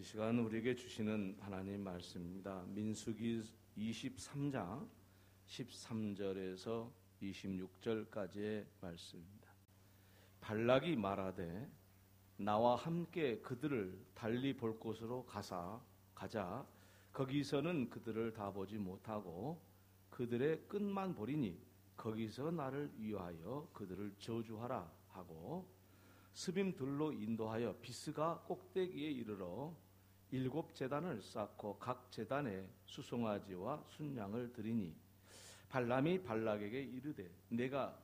시간 우리에게 주시는 하나님 말씀입니다. 민수기 23장 13절에서 26절까지의 말씀입니다. 발락이 말하되 나와 함께 그들을 달리 볼 곳으로 가자. 거기서는 그들을 다 보지 못하고 그들의 끝만 보리니 거기서 나를 위하여 그들을 저주하라 하고 스빔들로 인도하여 비스가 꼭대기에 이르러 7 제단을 쌓고 각 제단에 수송아지와 순양을 드리니 발람이 발락에게 이르되 내가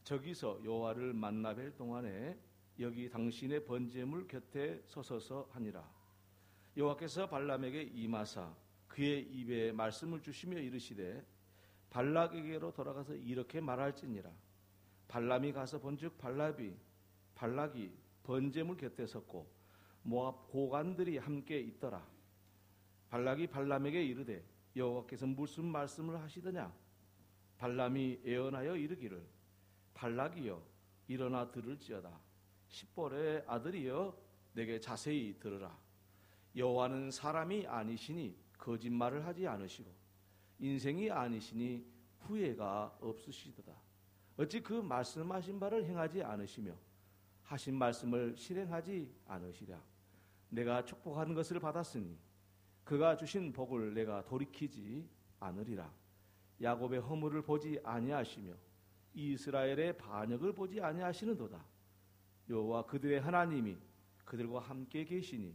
저기서 여호와를 만나 뵐 동안에 여기 당신의 번제물 곁에 서서서 하니라. 여호와께서 발람에게 임하사 그의 입에 말씀을 주시며 이르시되 발락에게로 돌아가서 이렇게 말할지니라. 발람이 가서 본즉 발락이 번제물 곁에 섰고 모압 고관들이 함께 있더라. 발락이 발람에게 이르되 여호와께서 무슨 말씀을 하시더냐? 발람이 애언하여 이르기를 발락이여 일어나 들을지어다. 십볼의 아들이여 내게 자세히 들으라. 여호와는 사람이 아니시니 거짓말을 하지 않으시고 인생이 아니시니 후회가 없으시도다. 어찌 그 말씀하신 바를 행하지 않으시며 하신 말씀을 실행하지 않으시랴. 내가 축복한 것을 받았으니 그가 주신 복을 내가 돌이키지 않으리라. 야곱의 허물을 보지 아니하시며 이스라엘의 반역을 보지 아니하시는도다. 여호와 그들의 하나님이 그들과 함께 계시니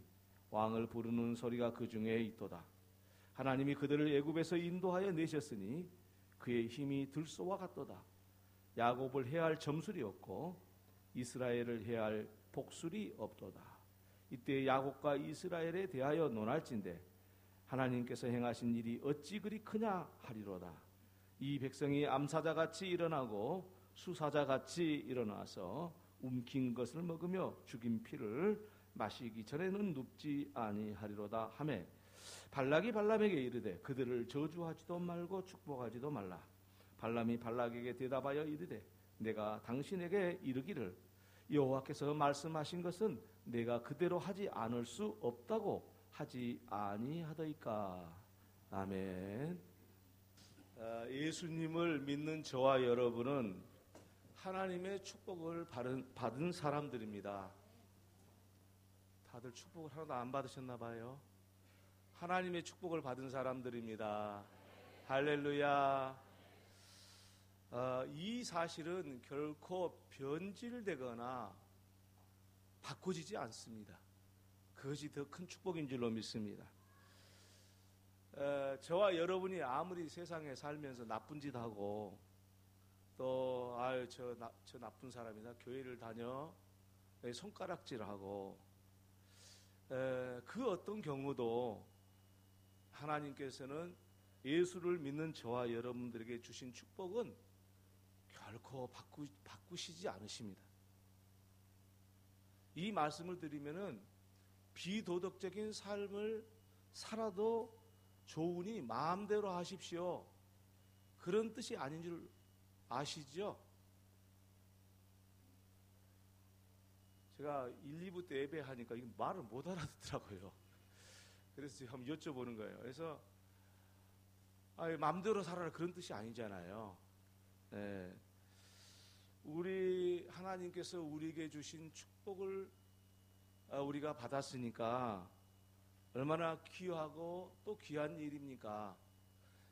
왕을 부르는 소리가 그 중에 있도다. 하나님이 그들을 애굽에서 인도하여 내셨으니 그의 힘이 들소와 같도다. 야곱을 해할 점술이 없고 이스라엘을 해할 복술이 없도다. 이때 야곱과 이스라엘에 대하여 논할진대 하나님께서 행하신 일이 어찌 그리 크냐 하리로다. 이 백성이 암사자같이 일어나고 수사자같이 일어나서 움킨 것을 먹으며 죽인 피를 마시기 전에는 눕지 아니하리로다 하매 발락이 발람에게 이르되 그들을 저주하지도 말고 축복하지도 말라. 발람이 발락에게 대답하여 이르되 내가 당신에게 이르기를 여호와께서 말씀하신 것은 내가 그대로 하지 않을 수 없다고 하지 아니하더이까. 아멘. 예수님을 믿는 저와 여러분은 하나님의 축복을 받은 사람들입니다. 다들 축복을 하나도 안 받으셨나 봐요. 하나님의 축복을 받은 사람들입니다. 할렐루야. 이 사실은 결코 변질되거나 바꿔지지 않습니다. 그것이 더 큰 축복인 줄로 믿습니다. 저와 여러분이 아무리 세상에 살면서 나쁜 짓 하고 또 저 나쁜 사람이다 교회를 다녀 손가락질하고 그 어떤 경우도 하나님께서는 예수를 믿는 저와 여러분들에게 주신 축복은 결코 바꾸시지 않으십니다. 이 말씀을 드리면은 비도덕적인 삶을 살아도 좋으니 마음대로 하십시오. 그런 뜻이 아닌 줄 아시죠? 제가 1, 2부 때 예배하니까 이게 말을 못 알아듣더라고요. 그래서 제가 한번 여쭤보는 거예요. 그래서 마음대로 살아라 그런 뜻이 아니잖아요. 네. 우리 하나님께서 우리에게 주신 축복을 우리가 받았으니까 얼마나 귀하고 또 귀한 일입니까?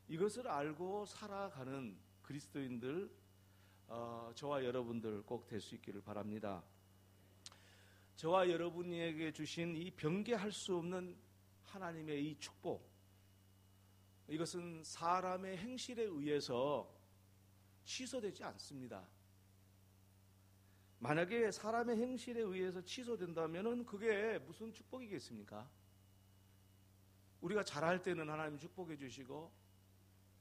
이것을 알고 살아가는 그리스도인들 저와 여러분들 꼭 될 수 있기를 바랍니다. 저와 여러분에게 주신 이 변개할 수 없는 하나님의 이 축복, 이것은 사람의 행실에 의해서 취소되지 않습니다. 만약에 사람의 행실에 의해서 취소된다면 그게 무슨 축복이겠습니까? 우리가 잘할 때는 하나님 축복해 주시고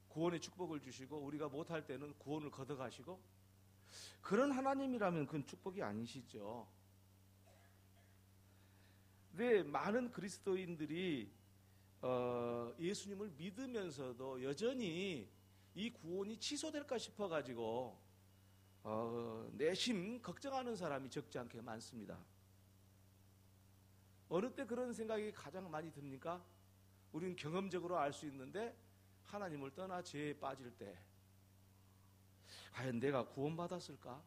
구원의 축복을 주시고 우리가 못할 때는 구원을 걷어가시고 그런 하나님이라면 그건 축복이 아니시죠. 근데 많은 그리스도인들이 예수님을 믿으면서도 여전히 이 구원이 취소될까 싶어가지고 내심 걱정하는 사람이 적지 않게 많습니다. 어느 때 그런 생각이 가장 많이 듭니까? 우리는 경험적으로 알 수 있는데 하나님을 떠나 죄에 빠질 때 과연 내가 구원받았을까?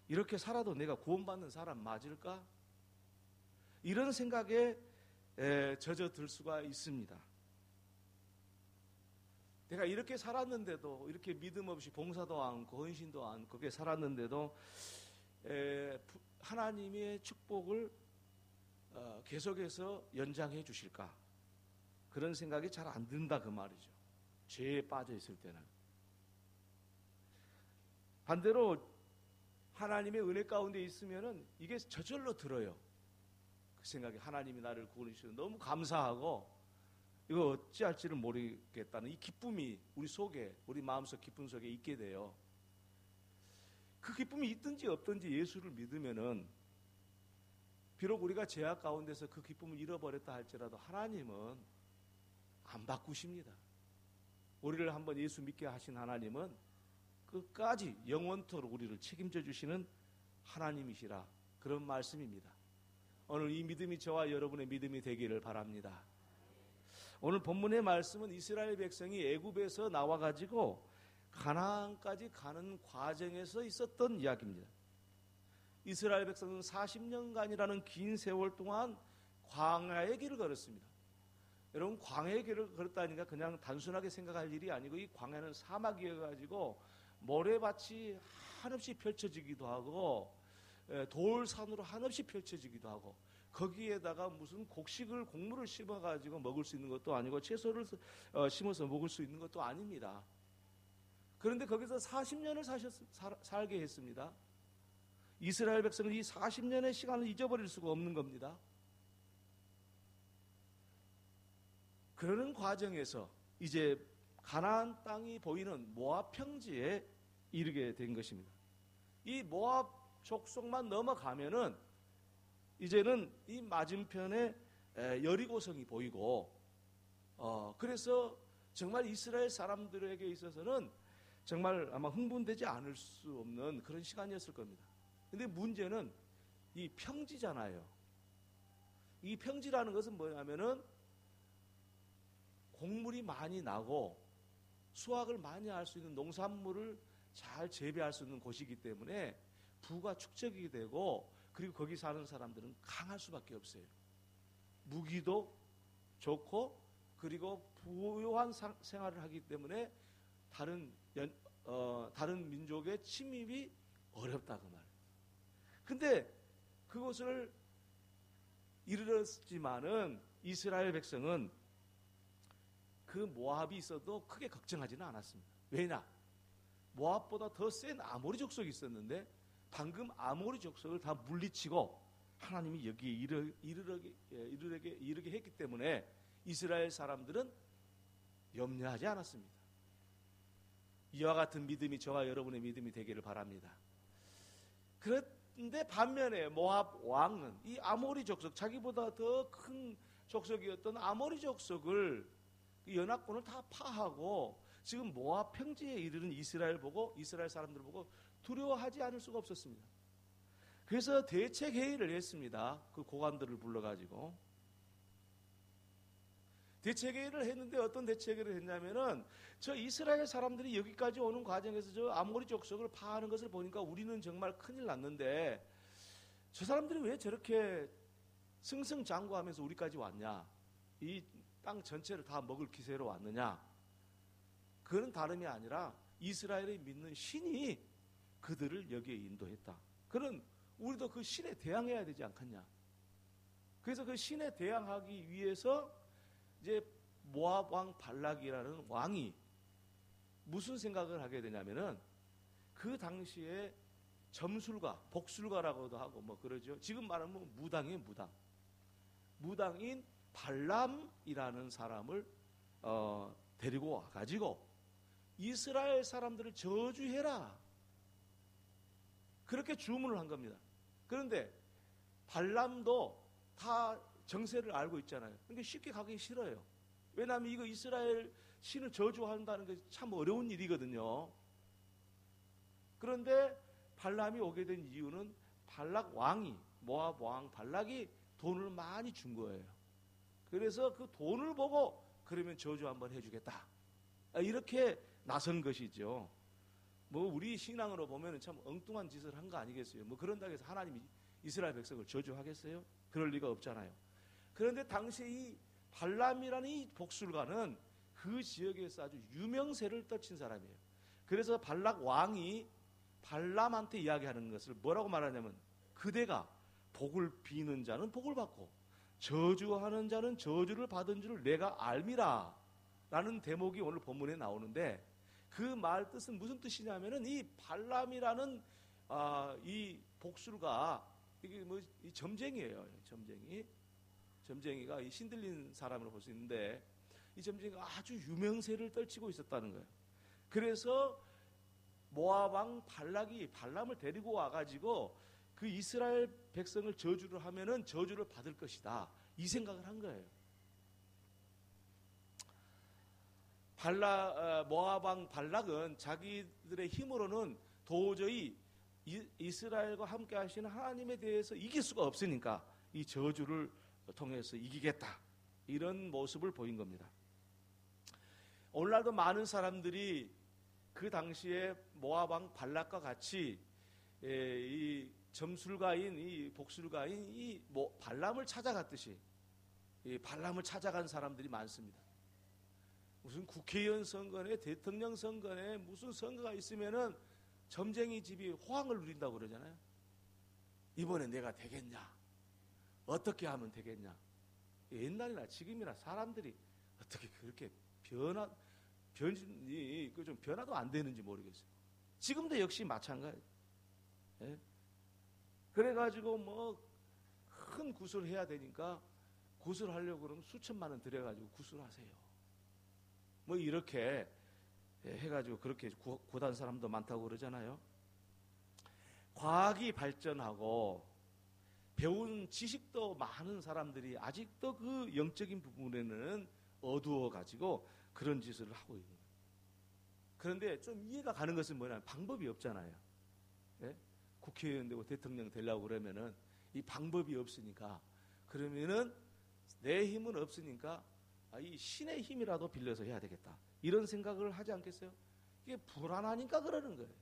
이렇게 살아도 내가 구원받는 사람 맞을까? 이런 생각에 젖어들 수가 있습니다. 내가 이렇게 살았는데도, 이렇게 믿음 없이 봉사도 않고 헌신도 않고 그렇게 살았는데도 하나님의 축복을 계속해서 연장해 주실까? 그런 생각이 잘 안 든다 그 말이죠. 죄에 빠져 있을 때는. 반대로 하나님의 은혜 가운데 있으면은 이게 저절로 들어요. 그 생각이, 하나님이 나를 구원해 주셔서 너무 감사하고 이거 어찌할지를 모르겠다는 이 기쁨이 우리 속에, 우리 마음속 기쁨 속에 있게 돼요. 그 기쁨이 있든지 없든지 예수를 믿으면은 비록 우리가 죄악 가운데서 그 기쁨을 잃어버렸다 할지라도 하나님은 안 바꾸십니다. 우리를 한번 예수 믿게 하신 하나님은 끝까지 영원토록 우리를 책임져 주시는 하나님이시라, 그런 말씀입니다. 오늘 이 믿음이 저와 여러분의 믿음이 되기를 바랍니다. 오늘 본문의 말씀은 이스라엘 백성이 애굽에서 나와가지고 가나안까지 가는 과정에서 있었던 이야기입니다. 이스라엘 백성은 40년간이라는 긴 세월 동안 광야의 길을 걸었습니다. 여러분, 광야의 길을 걸었다니까 그냥 단순하게 생각할 일이 아니고 이 광야는 사막이어가지고 모래밭이 한없이 펼쳐지기도 하고 돌산으로 한없이 펼쳐지기도 하고 거기에다가 무슨 곡물을 심어가지고 먹을 수 있는 것도 아니고 채소를 심어서 먹을 수 있는 것도 아닙니다. 그런데 거기서 40년을 살게 했습니다. 이스라엘 백성은 이 40년의 시간을 잊어버릴 수가 없는 겁니다. 그러는 과정에서 이제 가나안 땅이 보이는 모압 평지에 이르게 된 것입니다. 이 모압 족속만 넘어가면은 이제는 이 맞은편에 여리고성이 보이고, 그래서 정말 이스라엘 사람들에게 있어서는 정말 아마 흥분되지 않을 수 없는 그런 시간이었을 겁니다. 근데 문제는 이 평지잖아요. 이 평지라는 것은 뭐냐면은 곡물이 많이 나고 수확을 많이 할 수 있는 농산물을 잘 재배할 수 있는 곳이기 때문에 부가 축적이 되고, 그리고 거기 사는 사람들은 강할 수밖에 없어요. 무기도 좋고 그리고 부유한 생활을 하기 때문에 다른 민족의 침입이 어렵다 그 말. 근데 그것을 이르렀지만은 이스라엘 백성은 그 모압이 있어도 크게 걱정하지는 않았습니다. 왜냐? 모압보다 더 센 아모리 족속이 있었는데 방금 아모리 족속을 다 물리치고 하나님이 여기에 이르게 했기 때문에 이스라엘 사람들은 염려하지 않았습니다. 이와 같은 믿음이 저와 여러분의 믿음이 되기를 바랍니다. 그런데 반면에 모압 왕은 이 아모리 족속, 자기보다 더 큰 족속이었던 아모리 족속을, 연합군을 다 파하고 지금 모압 평지에 이르는 이스라엘 사람들을 보고 두려워하지 않을 수가 없었습니다. 그래서 대책 회의를 했습니다. 그 고관들을 불러가지고 대책 회의를 했는데, 어떤 대책 회의를 했냐면은 저 이스라엘 사람들이 여기까지 오는 과정에서 저 아모리 족속을 파하는 것을 보니까 우리는 정말 큰일 났는데 저 사람들이 왜 저렇게 승승장구하면서 우리까지 왔냐, 이 땅 전체를 다 먹을 기세로 왔느냐. 그건 다름이 아니라 이스라엘이 믿는 신이 그들을 여기에 인도했다. 그런 우리도 그 신에 대항해야 되지 않겠냐. 그래서 그 신에 대항하기 위해서 이제 모압 왕 발락이라는 왕이 무슨 생각을 하게 되냐면은 그 당시에 점술가, 복술가라고도 하고 뭐 그러죠. 지금 말하면 무당이에요, 무당인 발람이라는 사람을 데리고 와가지고 이스라엘 사람들을 저주해라, 그렇게 주문을 한 겁니다. 그런데 발람도 다 정세를 알고 있잖아요. 그러니까 쉽게 가기 싫어요. 왜냐하면 이거 이스라엘 신을 저주한다는 게 참 어려운 일이거든요. 그런데 발람이 오게 된 이유는 발락 왕이, 모압 왕 발락이 돈을 많이 준 거예요. 그래서 그 돈을 보고 그러면 저주 한번 해주겠다. 이렇게 나선 것이죠. 뭐 우리 신앙으로 보면 참 엉뚱한 짓을 한 거 아니겠어요? 뭐 그런다고 해서 하나님이 이스라엘 백성을 저주하겠어요? 그럴 리가 없잖아요. 그런데 당시에 이 발람이라는 이 복술가는 그 지역에서 아주 유명세를 떨친 사람이에요. 그래서 발락 왕이 발람한테 이야기하는 것을 뭐라고 말하냐면, 그대가 복을 비는 자는 복을 받고 저주하는 자는 저주를 받은 줄 내가 알미라 라는 대목이 오늘 본문에 나오는데, 그 말 뜻은 무슨 뜻이냐면은 이 발람이라는 이 복술가, 이게 뭐 이 점쟁이에요. 점쟁이가 이 신들린 사람으로 볼 수 있는데, 이 점쟁이가 아주 유명세를 떨치고 있었다는 거예요. 그래서 모압 왕 발락이 발람을 데리고 와가지고 그 이스라엘 백성을 저주를 하면은 저주를 받을 것이다, 이 생각을 한 거예요. 모압 왕 발락은 자기들의 힘으로는 도저히 이스라엘과 함께 하시는 하나님에 대해서 이길 수가 없으니까 이 저주를 통해서 이기겠다, 이런 모습을 보인 겁니다. 오늘날도 많은 사람들이 그 당시에 모압 왕 발락과 같이 이 점술가인, 이 복술가인 이 발람을 찾아갔듯이 이 발람을 찾아간 사람들이 많습니다. 무슨 국회의원 선거네, 대통령 선거네, 무슨 선거가 있으면은 점쟁이 집이 호황을 누린다고 그러잖아요. 이번에 내가 되겠냐? 어떻게 하면 되겠냐? 옛날이나 지금이나 사람들이 어떻게 그렇게 좀 변화도 안 되는지 모르겠어요. 지금도 역시 마찬가지. 예? 그래가지고 뭐 큰 구슬 해야 되니까 구슬하려고 그러면 수천만 원 들여가지고 구슬하세요. 뭐 이렇게 해가지고 그렇게 고단 사람도 많다고 그러잖아요. 과학이 발전하고 배운 지식도 많은 사람들이 아직도 그 영적인 부분에는 어두워가지고 그런 짓을 하고 있는 거예요. 그런데 좀 이해가 가는 것은 뭐냐면 방법이 없잖아요. 예? 국회의원 되고 대통령 되려고 그러면은 이 방법이 없으니까, 그러면은 내 힘은 없으니까 이 신의 힘이라도 빌려서 해야 되겠다, 이런 생각을 하지 않겠어요? 이게 불안하니까 그러는 거예요.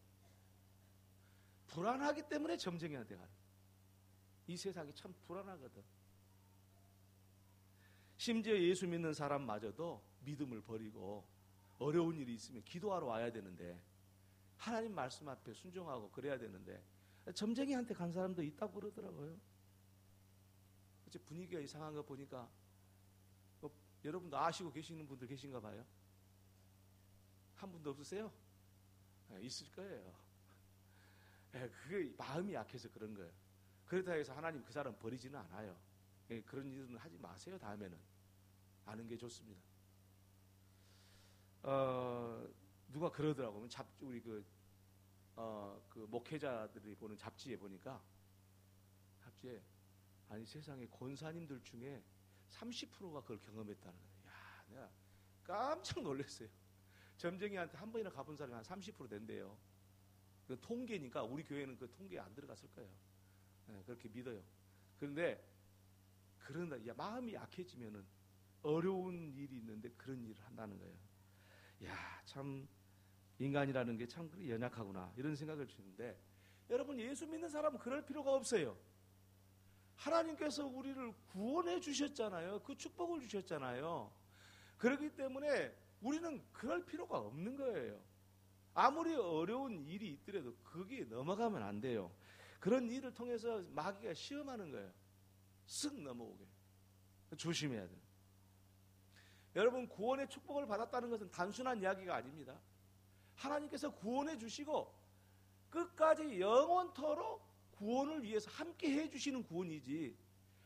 불안하기 때문에 점쟁이한테 가는 거예요. 이 세상이 참 불안하거든. 심지어 예수 믿는 사람마저도 믿음을 버리고 어려운 일이 있으면 기도하러 와야 되는데, 하나님 말씀 앞에 순종하고 그래야 되는데 점쟁이한테 간 사람도 있다고 그러더라고요. 분위기가 이상한 거 보니까 여러분도 아시고 계시는 분들 계신가 봐요. 한 분도 없으세요? 있을 거예요. 그게 마음이 약해서 그런 거예요. 그렇다 해서 하나님 그 사람 버리지는 않아요. 그런 일은 하지 마세요. 다음에는 아는 게 좋습니다. 누가 그러더라고요. 우리 그 목회자들이 보는 잡지에 보니까, 잡지에 아니 세상에 권사님들 중에 30%가 그걸 경험했다는 거예요. 야, 내가 깜짝 놀랐어요. 점쟁이한테 한 번이나 가본 사람이 한 30% 된대요. 그 통계니까 우리 교회는 그 통계에 안 들어갔을 거예요. 네, 그렇게 믿어요. 그런데 그런다, 마음이 약해지면은 어려운 일이 있는데 그런 일을 한다는 거예요. 야, 참 인간이라는 게 참 연약하구나, 이런 생각을 주는데, 여러분 예수 믿는 사람은 그럴 필요가 없어요. 하나님께서 우리를 구원해 주셨잖아요. 그 축복을 주셨잖아요. 그렇기 때문에 우리는 그럴 필요가 없는 거예요. 아무리 어려운 일이 있더라도 거기에 넘어가면 안 돼요. 그런 일을 통해서 마귀가 시험하는 거예요. 쓱 넘어오게. 조심해야 돼요. 여러분, 구원의 축복을 받았다는 것은 단순한 이야기가 아닙니다. 하나님께서 구원해 주시고 끝까지 영원토록 구원을 위해서 함께 해주시는 구원이지,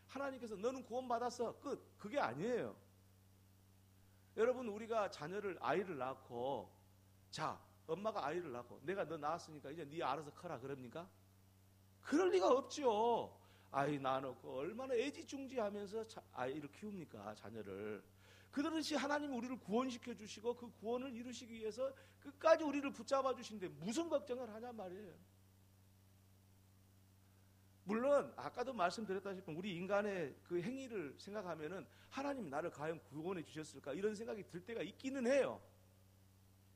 하나님께서 너는 구원 받았어 끝, 그게 아니에요. 여러분, 우리가 아이를 낳고, 자, 엄마가 아이를 낳고 내가 너 낳았으니까 이제 네 알아서 커라 그럽니까? 그럴 리가 없죠. 아이 낳아놓고 얼마나 애지중지하면서 아이를 키웁니까, 자녀를. 그러듯이 하나님이 우리를 구원시켜 주시고 그 구원을 이루시기 위해서 끝까지 우리를 붙잡아 주시는데 무슨 걱정을 하냐 말이에요. 물론 아까도 말씀드렸다시피 우리 인간의 그 행위를 생각하면은 하나님 나를 과연 구원해 주셨을까 이런 생각이 들 때가 있기는 해요.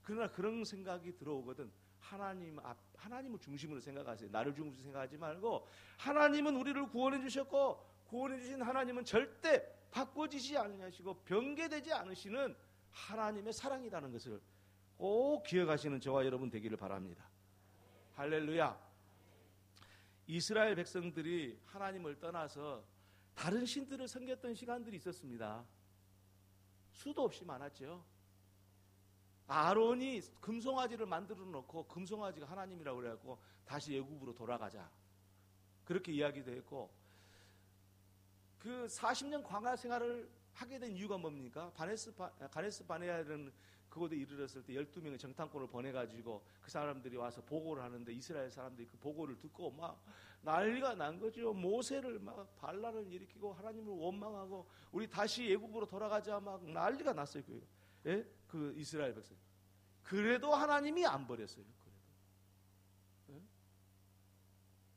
그러나 그런 생각이 들어오거든 하나님을 중심으로 생각하세요. 나를 중심으로 생각하지 말고 하나님은 우리를 구원해 주셨고 구원해 주신 하나님은 절대 바꿔지지 않으시고 변개되지 않으시는 하나님의 사랑이라는 것을 꼭 기억하시는 저와 여러분 되기를 바랍니다. 할렐루야. 이스라엘 백성들이 하나님을 떠나서 다른 신들을 섬겼던 시간들이 있었습니다. 수도 없이 많았죠. 아론이 금송아지를 만들어 놓고 금송아지가 하나님이라고 그래갖고 다시 애굽으로 돌아가자 그렇게 이야기도 했고, 그 40년 광야 생활을 하게 된 이유가 뭡니까? 가데스 바네아라는 그곳에 이르렀을 때 12명의 정탐꾼을 보내가지고 그 사람들이 와서 보고를 하는데 이스라엘 사람들이 그 보고를 듣고 막 난리가 난 거죠. 모세를 막 반란을 일으키고 하나님을 원망하고 우리 다시 애굽으로 돌아가자 막 난리가 났어요. 예? 그 이스라엘 백성. 그래도 하나님이 안 버렸어요. 그래도. 예?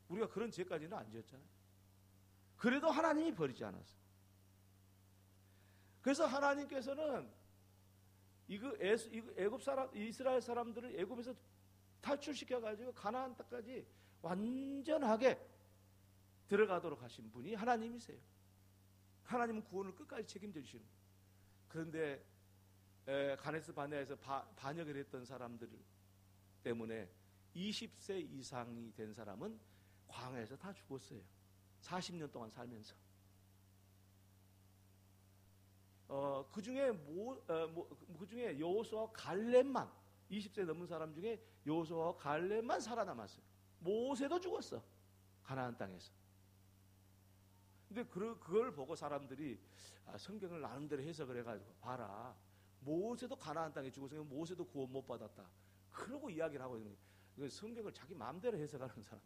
우리가 그런 죄까지는 안 지었잖아요. 그래도 하나님이 버리지 않았어요. 그래서 하나님께서는 애굽 사람, 이스라엘 사람들을 애굽에서 탈출시켜가지고 가나안 땅까지 완전하게 들어가도록 하신 분이 하나님이세요. 하나님은 구원을 끝까지 책임져 주시는 거예요. 그런데 가데스 바네아에서 반역을 했던 사람들 때문에 20세 이상이 된 사람은 광야에서 다 죽었어요. 40년 동안 살면서. 그 중에 여호수아와 갈렙만 20세 넘은 사람 중에 여호수아와 갈렙만 살아남았어요. 모세도 죽었어. 가나안 땅에서. 근데 그걸 보고 사람들이 성경을 나름대로 해석을 해가지고 봐라. 모세도 가나안 땅에 죽었으니까 모세도 구원 못 받았다. 그러고 이야기를 하고 있는 거예요. 성경을 자기 마음대로 해석하는 사람.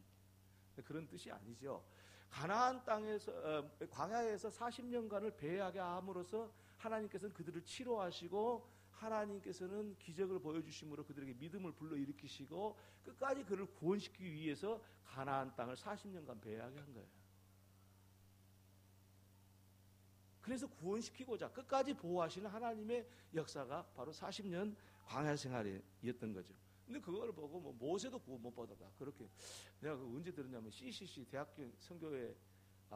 그런 뜻이 아니죠. 가나안 땅에서 광야에서 40년간을 배회하게 함으로써 하나님께서는 그들을 치료하시고 하나님께서는 기적을 보여주심으로 그들에게 믿음을 불러일으키시고 끝까지 그를 구원시키기 위해서 가나안 땅을 40년간 배회하게 한 거예요. 그래서 구원시키고자 끝까지 보호하시는 하나님의 역사가 바로 40년 광야 생활이었던 거죠. 근데 그걸 보고 뭐 모세도 구원 못 받았다. 그렇게 내가 언제 들었냐면 CCC 대학교 선교회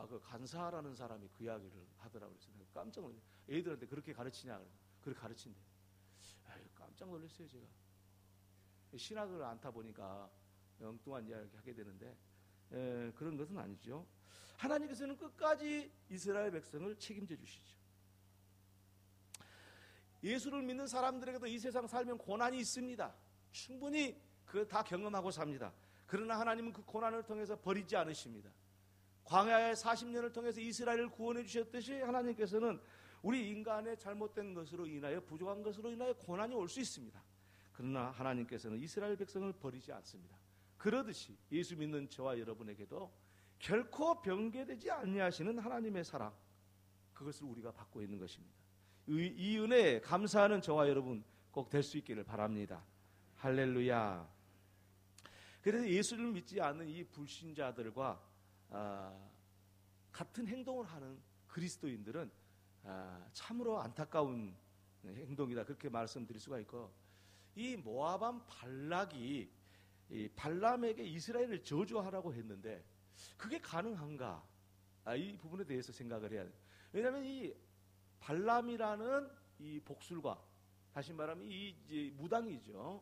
그 간사라는 사람이 그 이야기를 하더라고요. 그래서 내가 깜짝 놀랐어요. 애들한테 그렇게 가르치냐? 그렇게 가르친대. 아유, 깜짝 놀랐어요, 제가. 신학을 안 타 보니까 엉뚱한 이야기 하게 되는데 그런 것은 아니죠. 하나님께서는 끝까지 이스라엘 백성을 책임져 주시죠. 예수를 믿는 사람들에게도 이 세상 살면 고난이 있습니다. 충분히 그 다 경험하고 삽니다. 그러나 하나님은 그 고난을 통해서 버리지 않으십니다. 광야의 40년을 통해서 이스라엘을 구원해 주셨듯이 하나님께서는 우리 인간의 잘못된 것으로 인하여 부족한 것으로 인하여 고난이 올 수 있습니다. 그러나 하나님께서는 이스라엘 백성을 버리지 않습니다. 그러듯이 예수 믿는 저와 여러분에게도 결코 변개되지 아니하시는 하나님의 사랑, 그것을 우리가 받고 있는 것입니다. 이 은혜에 감사하는 저와 여러분 꼭 될 수 있기를 바랍니다. 할렐루야. 그래서 예수를 믿지 않는 이 불신자들과 같은 행동을 하는 그리스도인들은 참으로 안타까운 행동이다, 그렇게 말씀드릴 수가 있고, 이 모압 발락이 이 발람에게 이스라엘을 저주하라고 했는데 그게 가능한가? 이 부분에 대해서 생각을 해야 돼요. 왜냐하면 이 발람이라는 이 복술과, 다시 말하면 이 무당이죠.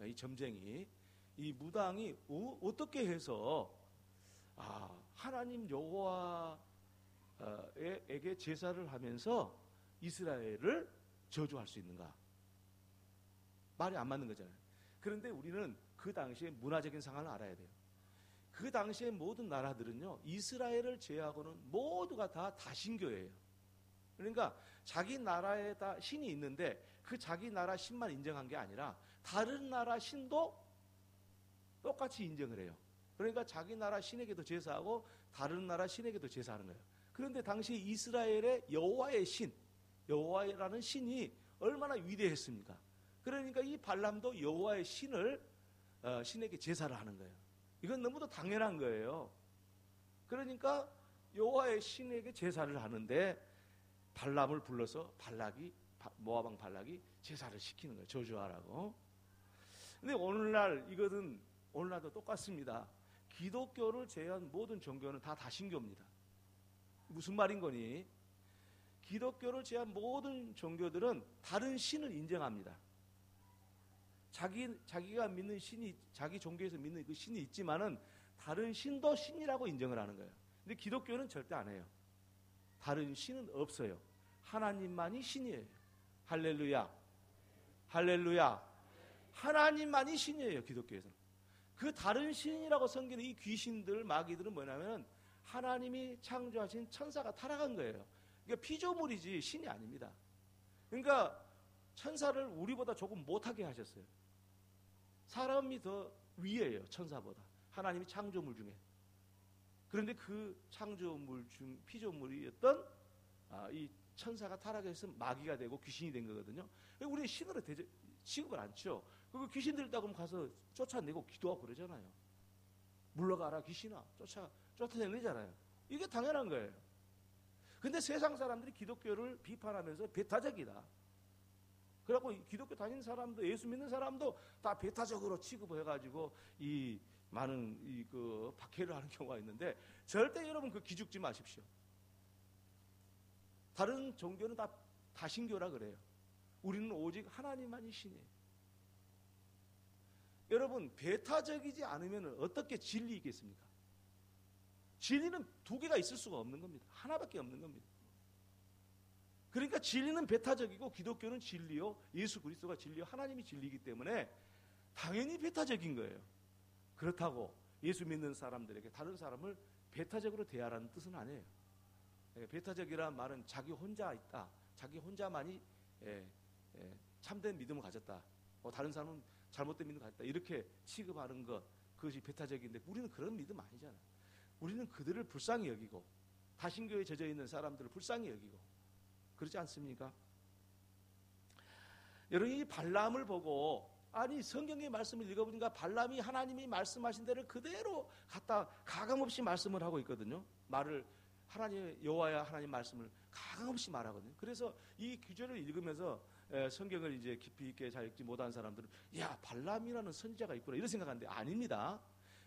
이 점쟁이, 이 무당이 어떻게 해서 하나님 여호와에게 제사를 하면서 이스라엘을 저주할 수 있는가? 말이 안 맞는 거잖아요. 그런데 우리는 그 당시에 문화적인 상황을 알아야 돼요. 그 당시에 모든 나라들은요, 이스라엘을 제외하고는 모두가 다 다신교예요. 그러니까 자기 나라에 다 신이 있는데 그 자기 나라 신만 인정한 게 아니라 다른 나라 신도 똑같이 인정을 해요. 그러니까 자기 나라 신에게도 제사하고 다른 나라 신에게도 제사하는 거예요. 그런데 당시 이스라엘의 여호와의 신, 여호와라는 신이 얼마나 위대했습니까? 그러니까 이 발람도 여호와의 신에게 제사를 하는 거예요. 이건 너무도 당연한 거예요. 그러니까 여호와의 신에게 제사를 하는데 발람을 불러서 모압 왕 발락이 제사를 시키는 거예요. 저주하라고. 근데 오늘날도 똑같습니다. 기독교를 제외한 모든 종교는 다 다신교입니다. 무슨 말인 거니? 기독교를 제외한 모든 종교들은 다른 신을 인정합니다. 자기가 믿는 신이, 자기 종교에서 믿는 그 신이 있지만은 다른 신도 신이라고 인정을 하는 거예요. 근데 기독교는 절대 안 해요. 다른 신은 없어요. 하나님만이 신이에요. 할렐루야. 할렐루야. 하나님만이 신이에요. 기독교에서는. 그 다른 신이라고 섬기는 이 귀신들, 마귀들은 뭐냐면 하나님이 창조하신 천사가 타락한 거예요. 그러니까 피조물이지 신이 아닙니다. 그러니까 천사를 우리보다 조금 못하게 하셨어요. 사람이 더 위에요. 천사보다. 하나님이 창조물 중에. 그런데 그 창조물 중 피조물이었던 이 천사가 타락해서 마귀가 되고 귀신이 된 거거든요. 우리는 신으로 취급을 안 쳐. 그 귀신들 있다고 하면 가서 쫓아내고 기도하고 그러잖아요. 물러가라 귀신아. 쫓아내잖아요. 이게 당연한 거예요. 근데 세상 사람들이 기독교를 비판하면서 배타적이다. 그래갖고 기독교 다니는 사람도, 예수 믿는 사람도 다 배타적으로 취급을 해가지고 이 많은 그 박해를 하는 경우가 있는데, 절대 여러분 그 기죽지 마십시오. 다른 종교는 다 다신교라 그래요. 우리는 오직 하나님만이 신이에요. 여러분, 배타적이지 않으면 어떻게 진리 있겠습니까? 진리는 두 개가 있을 수가 없는 겁니다. 하나밖에 없는 겁니다. 그러니까 진리는 배타적이고 기독교는 진리요, 예수 그리스도가 진리요, 하나님이 진리이기 때문에 당연히 배타적인 거예요. 그렇다고 예수 믿는 사람들에게 다른 사람을 배타적으로 대하라는 뜻은 아니에요. 배타적이란 말은 자기 혼자 있다, 자기 혼자만이 참된 믿음을 가졌다, 다른 사람은 잘못된 믿음을 가졌다, 이렇게 취급하는 것, 그것이 배타적인데 우리는 그런 믿음 아니잖아요. 우리는 그들을 불쌍히 여기고 다신교에 젖어 있는 사람들을 불쌍히 여기고 그렇지 않습니까? 여러분, 이 발람을 보고 성경의 말씀을 읽어보니까 발람이 하나님이 말씀하신 대로 그대로 갖다 가감없이 말씀을 하고 있거든요. 여호와야 하나님 말씀을 가감없이 말하거든요. 그래서 이 구절을 읽으면서 성경을 이제 깊이 있게 잘 읽지 못한 사람들은 발람이라는 선지자가 있구나 이런 생각하는데 아닙니다.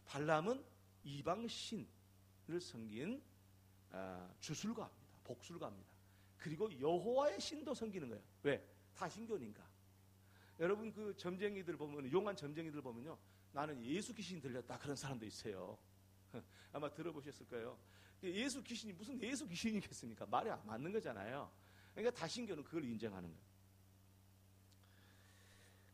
발람은 이방 신을 섬긴 주술가입니다. 복술가입니다. 그리고 여호와의 신도 섬기는 거예요. 왜? 다신교니까. 여러분, 그 점쟁이들 보면, 용한 점쟁이들 보면요, 나는 예수 귀신 들렸다 그런 사람도 있어요. 아마 들어보셨을 거예요. 예수 귀신이 무슨 예수 귀신이겠습니까? 말이 안 맞는 거잖아요. 그러니까 다신교는 그걸 인정하는 거예요.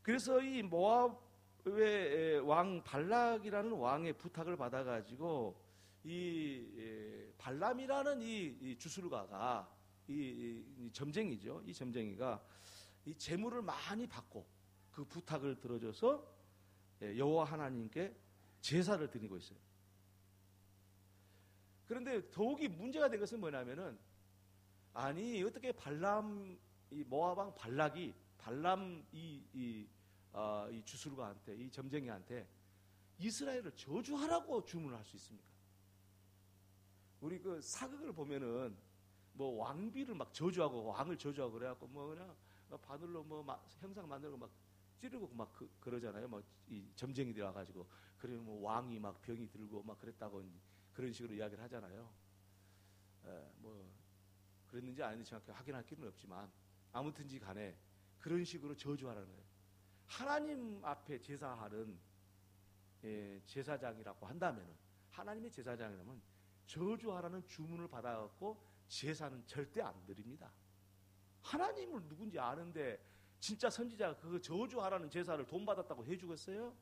그래서 이 모압의 왕 발락이라는 왕의 부탁을 받아가지고 이 발람이라는 이 주술가가 이 점쟁이죠. 이 점쟁이가 이 재물을 많이 받고 그 부탁을 들어줘서 여호와 하나님께 제사를 드리고 있어요. 그런데 더욱이 문제가 된 것은 뭐냐면은, 어떻게 이 모압 왕 발락이 발람 이 주술가한테, 이 점쟁이한테 이스라엘을 저주하라고 주문을 할 수 있습니까? 우리 그 사극을 보면은 왕비를 막 저주하고 왕을 저주하고 그래갖고 그냥 바늘로 형상 만들고 막 찌르고 막 그러잖아요. 이 점쟁이들 와가지고 그러면 왕이 막 병이 들고 막 그랬다고 그런 식으로 이야기를 하잖아요. 그랬는지 아닌지 정확히 확인할 길은 없지만 아무튼지 간에 그런 식으로 저주하라는 거예요. 하나님 앞에 제사하는 제사장이라고 한다면은, 하나님의 제사장이라면 저주하라는 주문을 받아갖고 제사는 절대 안 드립니다. 하나님을 누군지 아는데 진짜 선지자가 그거 저주하라는 제사를 돈 받았다고 해주겠어요?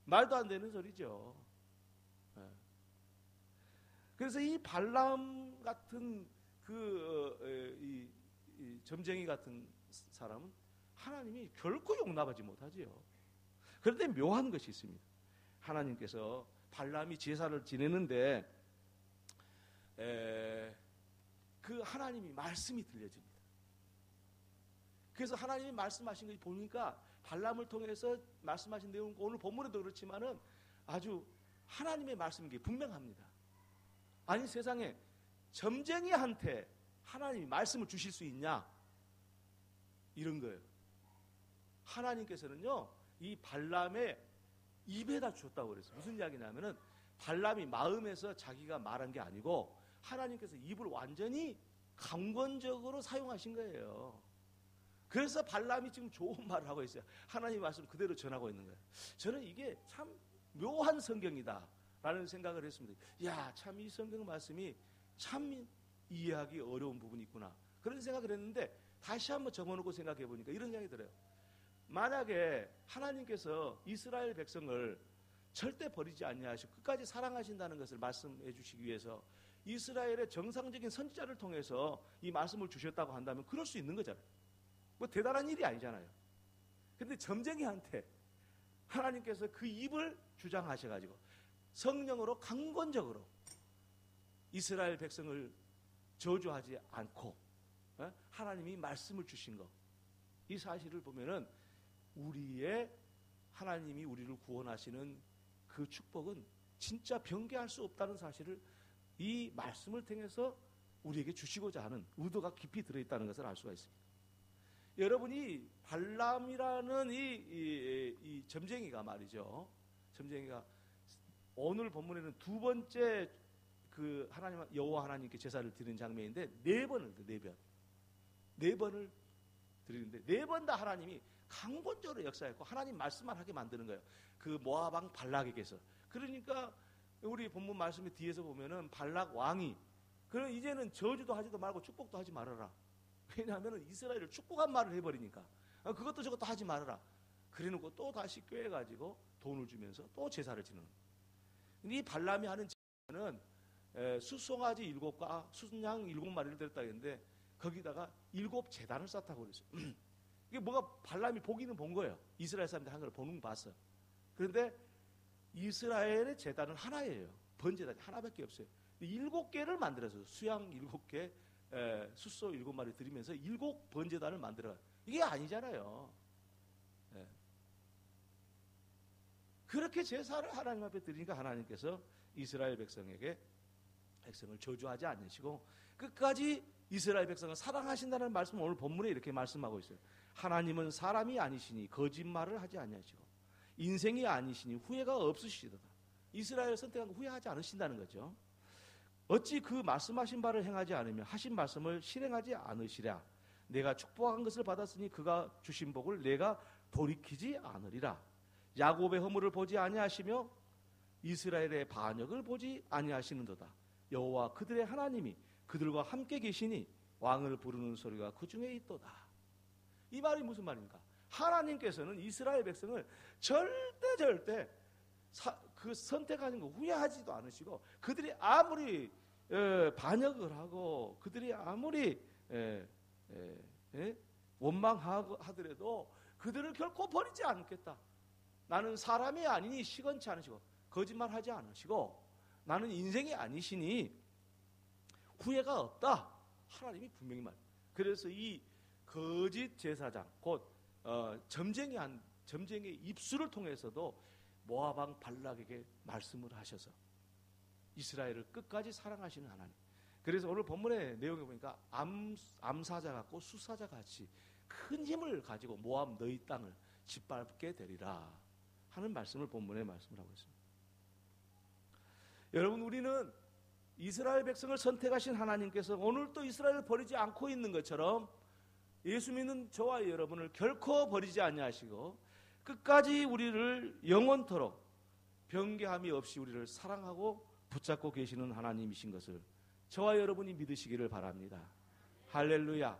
말도 안 되는 소리죠. 그래서 이 발람 같은 이 점쟁이 같은 사람은 하나님이 결코 용납하지 못하지요. 그런데 묘한 것이 있습니다. 하나님께서 발람이 제사를 지내는데 그 하나님이 말씀이 들려집니다. 그래서 하나님이 말씀하신 걸 보니까 발람을 통해서 말씀하신 내용, 오늘 본문에도 그렇지만은 아주 하나님의 말씀인 게 분명합니다. 아니 세상에 점쟁이한테 하나님이 말씀을 주실 수 있냐? 이런 거예요. 하나님께서는요 이 발람의 입에다 주었다고 그랬어요. 무슨 이야기냐면은 발람이 마음에서 자기가 말한 게 아니고 하나님께서 입을 완전히 강권적으로 사용하신 거예요. 그래서 발람이 지금 좋은 말을 하고 있어요. 하나님의 말씀 그대로 전하고 있는 거예요. 저는 이게 참 묘한 성경이다 라는 생각을 했습니다. 야, 참 이 성경 말씀이 참 이해하기 어려운 부분이 있구나 그런 생각을 했는데 다시 한번 적어놓고 생각해 보니까 이런 생각이 들어요. 만약에 하나님께서 이스라엘 백성을 절대 버리지 아니하시고 끝까지 사랑하신다는 것을 말씀해 주시기 위해서 이스라엘의 정상적인 선지자를 통해서 이 말씀을 주셨다고 한다면 그럴 수 있는 거잖아요. 뭐 대단한 일이 아니잖아요. 그런데 점쟁이한테 하나님께서 그 입을 주장하셔가지고 성령으로 강권적으로 이스라엘 백성을 저주하지 않고 하나님이 말씀을 주신 것, 이 사실을 보면은 우리의 하나님이 우리를 구원하시는 그 축복은 진짜 변개할 수 없다는 사실을 이 말씀을 통해서 우리에게 주시고자 하는 의도가 깊이 들어있다는 것을 알 수가 있습니다. 여러분이 발람이라는 이 점쟁이가 말이죠. 점쟁이가 오늘 본문에는 두 번째 그 하나님 여호와 하나님께 제사를 드리는 장면인데 네 번을 드리는데 네 번 다 하나님이 강권적으로 역사했고 하나님 말씀만 하게 만드는 거예요. 그 모압 왕 발락에게서. 그러니까 우리 본문 말씀의 뒤에서 보면은 발락 왕이 그럼 이제는 저주도 하지도 말고 축복도 하지 말아라. 왜냐하면 이스라엘을 축복한 말을 해버리니까 그것도 저것도 하지 말아라. 그래놓고 또 다시 꾀해가지고 돈을 주면서 또 제사를 지내는. 이 발람이 하는 제사는 숫송아지 7과 순양 7마리를 드렸다 했는데 거기다가 7제단을 쌓다고 그랬어요. 이게 뭐가 발람이 보기는 본 거예요. 이스라엘 사람들이 한 걸 보는 거 봤어요. 그런데 이스라엘의 제단은 하나예요. 번제단이 하나밖에 없어요. 7개를 만들어서 수양 7개, 숫소 7마리 드리면서 7번제단을 만들어요. 이게 아니잖아요. 예. 그렇게 제사를 하나님 앞에 드리니까 하나님께서 이스라엘 백성을 저주하지 않으시고 끝까지 이스라엘 백성을 사랑하신다는 말씀을 오늘 본문에 이렇게 말씀하고 있어요. 하나님은 사람이 아니시니 거짓말을 하지 아니하시고 인생이 아니시니 후회가 없으시도다. 이스라엘을 선택한 거 후회하지 않으신다는 거죠. 어찌 그 말씀하신 바를 행하지 않으며 하신 말씀을 실행하지 않으시랴. 내가 축복한 것을 받았으니 그가 주신 복을 내가 돌이키지 않으리라. 야곱의 허물을 보지 아니하시며 이스라엘의 반역을 보지 아니하시는도다. 여호와 그들의 하나님이 그들과 함께 계시니 왕을 부르는 소리가 그 중에 있도다. 이 말이 무슨 말입니까? 하나님께서는 이스라엘 백성을 절대 그 선택하는 거 후회하지도 않으시고 그들이 아무리 반역을 하고 그들이 아무리 원망하더라도 그들을 결코 버리지 않겠다. 나는 사람이 아니니 시건치 않으시고 거짓말하지 않으시고 나는 인생이 아니시니 후회가 없다. 하나님이 분명히 말. 그래서 이 거짓 제사장 곧 점쟁이의 입술을 통해서도 모압 왕 발락에게 말씀을 하셔서 이스라엘을 끝까지 사랑하시는 하나님. 그래서 오늘 본문의 내용을 보니까 암사자 같고 수사자 같이 큰 힘을 가지고 모압 너희 땅을 짓밟게 되리라 하는 말씀을 본문에 말씀을 하고 있습니다. 여러분, 우리는 이스라엘 백성을 선택하신 하나님께서 오늘도 이스라엘을 버리지 않고 있는 것처럼 예수 믿는 저와 여러분을 결코 버리지 아니하시고 끝까지 우리를 영원토록 변개함이 없이 우리를 사랑하고 붙잡고 계시는 하나님이신 것을 저와 여러분이 믿으시기를 바랍니다. 할렐루야.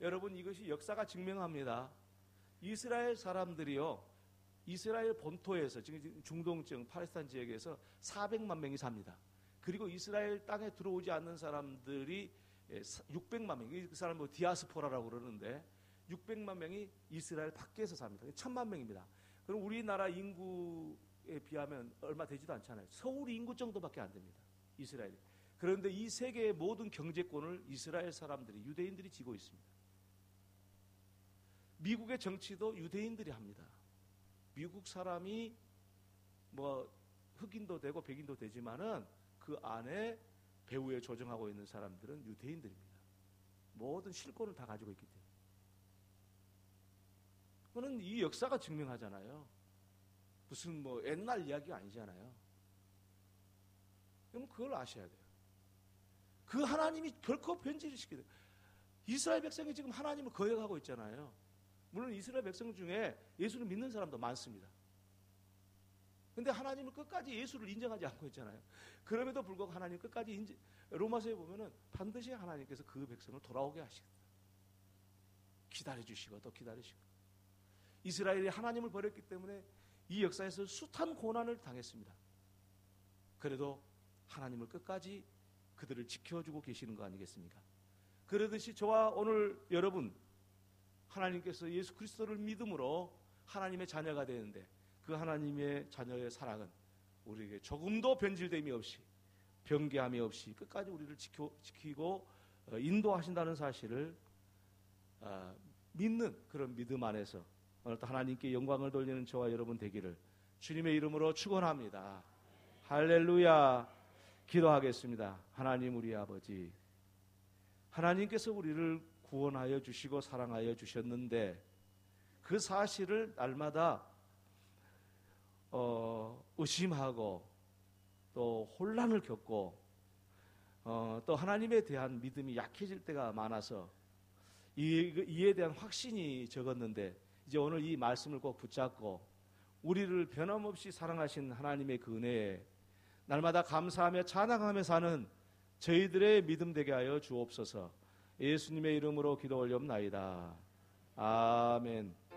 여러분, 이것이 역사가 증명합니다. 이스라엘 사람들이요, 이스라엘 본토에서 지금 중동쪽 팔레스타인 지역에서 400만 명이 삽니다. 그리고 이스라엘 땅에 들어오지 않는 사람들이 600만 명, 그 사람은 디아스포라라고 그러는데 600만 명이 이스라엘 밖에서 삽니다. 1000만 명입니다. 그럼 우리나라 인구에 비하면 얼마 되지도 않잖아요. 서울 인구 정도밖에 안 됩니다. 이스라엘이. 그런데 이 세계의 모든 경제권을 이스라엘 사람들이, 유대인들이 쥐고 있습니다. 미국의 정치도 유대인들이 합니다. 미국 사람이 뭐 흑인도 되고 백인도 되지만은 그 안에 배후에 조정하고 있는 사람들은 유대인들입니다. 모든 실권을 다 가지고 있기 때문에. 그거는 이 역사가 증명하잖아요. 무슨 뭐 옛날 이야기가 아니잖아요. 여러분 그걸 아셔야 돼요. 그 하나님이 결코 변질을 시키다. 이스라엘 백성이 지금 하나님을 거역하고 있잖아요. 물론 이스라엘 백성 중에 예수를 믿는 사람도 많습니다. 근데 하나님은 끝까지 예수를 인정하지 않고 있잖아요. 그럼에도 불구하고 하나님 끝까지 로마서에 보면은 반드시 하나님께서 그 백성을 돌아오게 하시겠다. 기다려주시고 또 기다리시고. 이스라엘이 하나님을 버렸기 때문에 이 역사에서 숱한 고난을 당했습니다. 그래도 하나님을 끝까지 그들을 지켜주고 계시는 거 아니겠습니까? 그러듯이 저와 오늘 여러분, 하나님께서 예수 그리스도를 믿음으로 하나님의 자녀가 되는데 그 하나님의 자녀의 사랑은 우리에게 조금도 변질됨이 없이 변개함이 없이 끝까지 우리를 지키고 인도하신다는 사실을 믿는 그런 믿음 안에서 오늘도 하나님께 영광을 돌리는 저와 여러분 되기를 주님의 이름으로 축원합니다. 할렐루야. 기도하겠습니다. 하나님 우리 아버지, 하나님께서 우리를 구원하여 주시고 사랑하여 주셨는데 그 사실을 날마다 의심하고 또 혼란을 겪고 또 하나님에 대한 믿음이 약해질 때가 많아서 이에 대한 확신이 적었는데 이제 오늘 이 말씀을 꼭 붙잡고 우리를 변함없이 사랑하신 하나님의 그 은혜에 날마다 감사하며 찬양하며 사는 저희들의 믿음 되게 하여 주옵소서. 예수님의 이름으로 기도 올리옵나이다. 아멘.